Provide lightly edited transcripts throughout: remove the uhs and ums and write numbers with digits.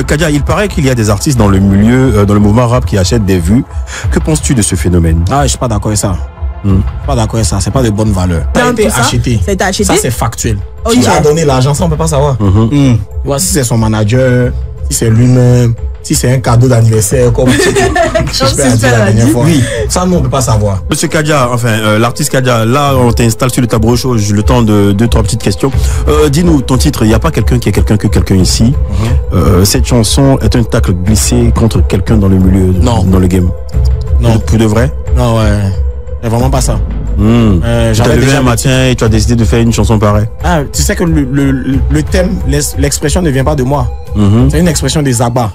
Kadia, il paraît qu'il y a des artistes dans le milieu, dans le mouvement rap qui achètent des vues. Que penses-tu de ce phénomène? Ah, je suis pas d'accord avec ça. Je suis pas d'accord avec ça, c'est pas de bonne valeur. Ça a été acheté. Ça a été acheté. Ça, c'est factuel. Okay. Qui a donné l'argent, ça, on peut pas savoir. Si c'est son manager, si c'est lui-même, si c'est un cadeau d'anniversaire, comme je dit la dernière fois. Oui, ça, nous, on peut pas savoir. Monsieur Kadia, l'artiste Kadia, là, on t'installe sur le tableau chaud, j'ai le temps de 2-3 petites questions. Dis-nous, ton titre, il n'y a pas quelqu'un qui est quelqu'un que quelqu'un ici. Cette chanson est un tacle glissé contre quelqu'un dans le milieu, dans le game. Non. Pour de vrai? Non, ouais. C'est vraiment pas ça. Tu as levé un matin et tu as décidé de faire une chanson pareille. Ah, tu sais que le thème, l'expression ne vient pas de moi. C'est une expression des Abba.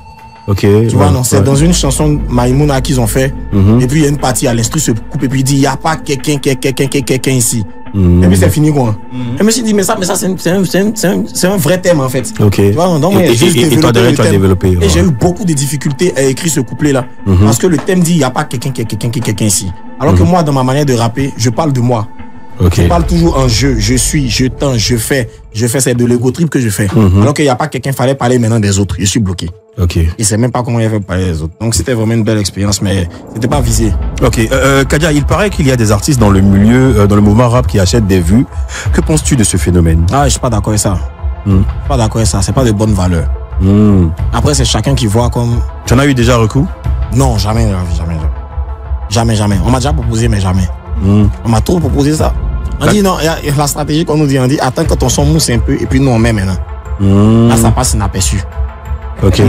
Ok. Tu vois, non, c'est dans une chanson Maïmouna qu'ils ont fait. Et puis il y a une partie à l'instru se coupe et puis il dit il n'y a pas quelqu'un ici. Et puis c'est fini quoi. Et je me suis dit mais ça c'est un vrai thème en fait. Ok. Tu vois, donc et toi derrière tu as développé. Et j'ai eu beaucoup de difficultés à écrire ce couplet là. Parce que le thème dit il n'y a pas quelqu'un ici. Alors que moi dans ma manière de rapper, je parle de moi. Je parle toujours en je suis, je tends, je fais, c'est de l'ego trip que je fais. Alors qu'il n'y a pas quelqu'un, fallait parler maintenant des autres. Je suis bloqué. Ok. Il sait même pas comment il a fait parler des autres. Donc c'était vraiment une belle expérience, mais c'était pas visé. Ok. Kadia, il paraît qu'il y a des artistes dans le milieu, dans le mouvement rap qui achètent des vues. Que penses-tu de ce phénomène? Ah, je suis pas d'accord avec ça. Je suis pas d'accord avec ça. C'est pas de bonne valeur. Après, c'est chacun qui voit comme. Tu en as eu déjà recours? Non, jamais. On m'a déjà proposé, mais jamais. On m'a trop proposé ça. On dit non, la stratégie qu'on nous dit, on dit attends que ton son mousse un peu et puis nous on met maintenant. Là ça passe inaperçu. Ok.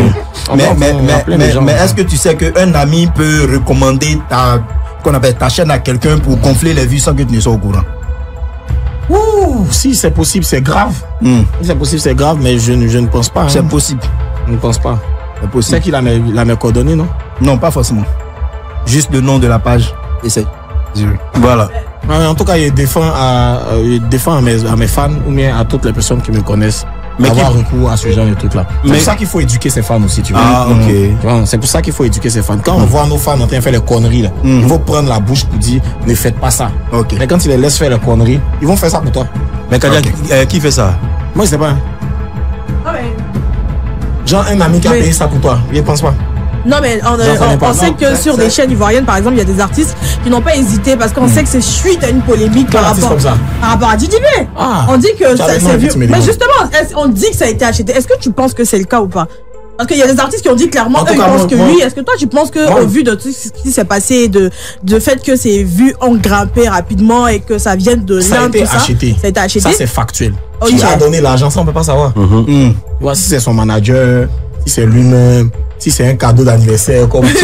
Mais est-ce que tu sais qu'un ami peut recommander ta chaîne à quelqu'un pour gonfler les vues sans que tu ne sois au courant? Ouh, si c'est possible, c'est grave. Si c'est possible, c'est grave, mais je ne pense pas. C'est possible. Je ne pense pas. C'est possible. C'est qu'il a mes coordonnées, non? Non, pas forcément. Juste le nom de la page. Essaye. Voilà. En tout cas, il défend à mes fans ou bien à toutes les personnes qui me connaissent d'avoir recours à ce genre de trucs-là. C'est pour ça qu'il faut éduquer ses fans aussi, tu vois. Ah, ok. C'est pour ça qu'il faut éduquer ses fans. Quand on voit nos fans en train de faire les conneries, là, il faut prendre la bouche pour dire ne faites pas ça. Mais quand ils les laissent faire les conneries, ils vont faire ça pour toi. Mais Kadia, qui fait ça? Moi, je sais pas. Genre un ami qui a payé ça pour toi, il ne pense pas. Non mais on sait que sur des chaînes ivoiriennes par exemple il y a des artistes qui n'ont pas hésité parce qu'on sait que c'est suite à une polémique par rapport à Didi B. On dit que ça c'est vu. Mais justement on dit que ça a été acheté. Est-ce que tu penses que c'est le cas ou pas? Parce qu'il y a des artistes qui ont dit clairement eux, ils pensent que oui. Est-ce que toi tu penses que au vu de tout ce qui s'est passé, de fait que ces vues ont grimpé rapidement et que ça vienne de ça a été acheté. Ça a été acheté. Ça c'est factuel. Qui a donné l'argent, ça on peut pas savoir. Si c'est son manager, si c'est lui-même, si c'est un cadeau d'anniversaire, comme je dit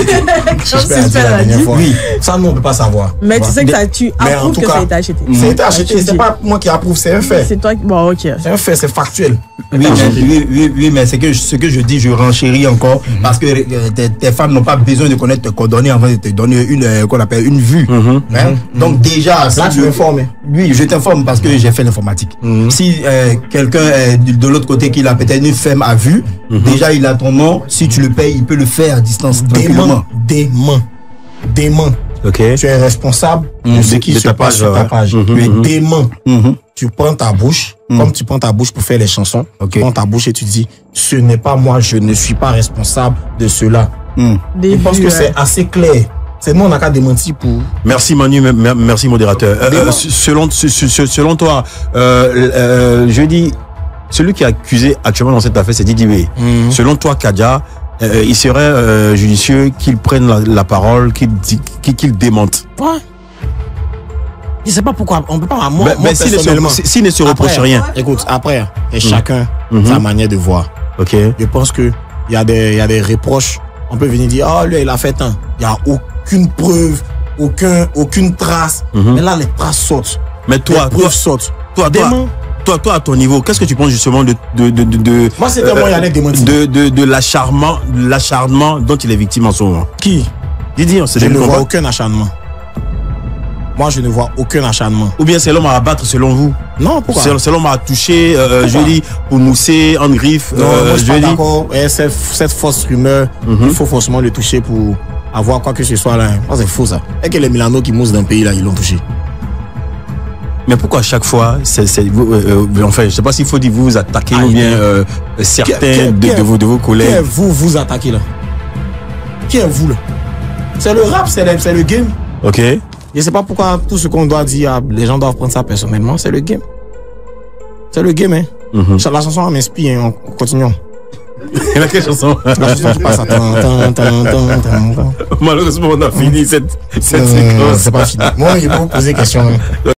la dernière fois. Oui, ça nous on peut pas savoir. Mais tu sais que tu approuves que ça a été acheté. Ça a été acheté, c'est pas moi qui approuve, c'est un fait. C'est toi qui. Bon, ok. C'est un fait, c'est factuel. Oui, mais ce que je dis, je renchéris encore parce que tes fans n'ont pas besoin de connaître tes coordonnées avant de te donner qu'on appelle une vue. Donc déjà, là tu m'informes. Oui, je t'informe parce que j'ai fait l'informatique. Si quelqu'un de l'autre côté qui a peut-être une ferme à vue, déjà il a ton nom. Si tu le payes, il peut le faire à distance. Dément. Okay. Tu es responsable de ce qui se passe sur ta page. Dément. Tu prends ta bouche, comme tu prends ta bouche pour faire les chansons, tu prends ta bouche et tu dis, ce n'est pas moi, je ne suis pas responsable de cela. Je pense que c'est assez clair. C'est nous, on n'a qu'à démentir pour... Merci Manu, merci modérateur. Selon toi, je dis, celui qui est accusé actuellement dans cette affaire, c'est Didi B. Selon toi, Kadia, il serait judicieux qu'il prenne la parole, qu'il démente. Ouais. Je sais pas pourquoi. On peut pas. Mais s'il ne se reproche rien. Écoute, après, et chacun sa manière de voir. Ok. Je pense que il y a des reproches. On peut venir dire, oh, lui, il a fait tant. Il n'y a aucune preuve, aucune trace. Mais là, les traces sortent. Mais toi, les preuves sortent. Toi, à ton niveau, qu'est-ce que tu penses justement de moi, c'était moi, il allait démentir. De l'acharnement dont il est victime en ce moment? Qui? Didi, je ne vois aucun acharnement. Moi, je ne vois aucun acharnement. Ou bien c'est l'homme à abattre selon vous? Non, pourquoi? C'est l'homme à toucher, je dis, pour mousser en griffe. Non, moi, je suis pas d'accord. Cette fausse rumeur, il faut forcément le toucher pour avoir quoi que ce soit là. C'est faux ça. Et que les Milano qui moussent d'un pays là, ils l'ont touché. Mais pourquoi à chaque fois, enfin, je sais pas s'il faut dire vous attaquez ou bien certains de vos collègues. Qui est vous attaquez là? Qui est vous là? C'est le rap, c'est le game. Ok. Je sais pas pourquoi tout ce qu'on doit dire, les gens doivent prendre ça personnellement, c'est le game. C'est le game, hein. La chanson m'inspire, hein. Continuons. Et la quelle chanson? La chanson qui passe à Malheureusement, on a fini cette séquence. C'est pas fini. Moi, il faut poser question. Hein.